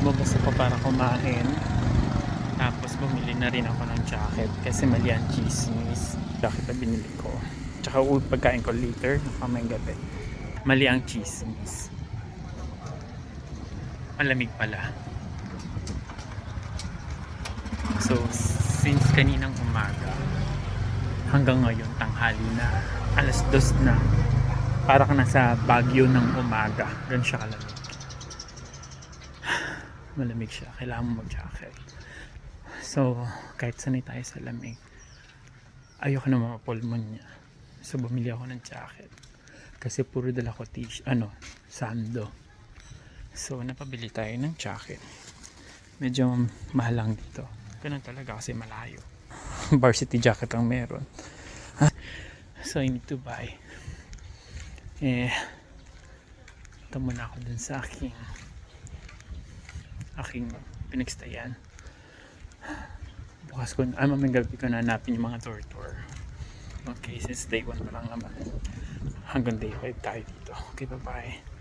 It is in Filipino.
lumabas ako para kumain. Tapos bumili na rin ako ng jacket kasi mali ang chismis. Jacket na binili ko. Tsaka pagkain ko later, mamayang gabi. Mali ang chismis. Malamig pala. So, since kaninang umaga hanggang ngayon tanghali na, alas 2 na, para ka nasa Baguio ng umaga. Ganun siya kalamig. Malamig siya, kailangan mo mag-jacket. So, kahit sanay tayo sa lamig, ayoko na mapulmon niya. So, bumili ako ng jacket. Kasi puro dala ko sando. So, napabili tayo ng jacket. Medyo mahal lang dito. Ganun talaga kasi malayo. Varsity jacket ang meron. So, I need to buy. Ito muna ako dun sa aking pinagstayan. Bukas ko, mamayang gabi ko na hanapin yung mga tour. Okay, since day 1 pa lang naman. Hanggang day 5 tayo dito. Okay, bye-bye.